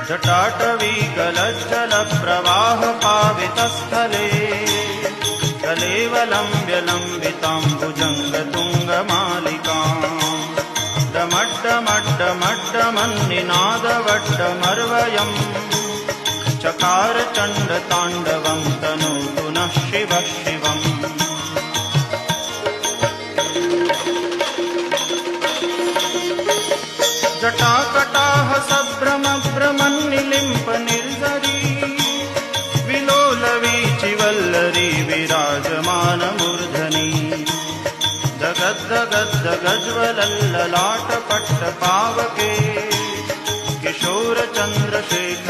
जटाटवीकलज्जलप्रवाहपावितस्थले कलेवलम्ब्यलम्बिताम्बुजङ्गतुङ्गमालिकाम् डमड्डमड्डमड्डमन्निनादवड्डमर्वयम् चकार चण्डताण्डवं तनोतु नः शिवः शिवम्। जटाकटाह सभ्रमभ्रमन्निलिम्प निर्झरी विलोलवीचिवल्लरी विराजमानमूर्धनि जगद्दगद्दगज्वलल्ललाटपट्टपावके किशोरचन्द्रशेखर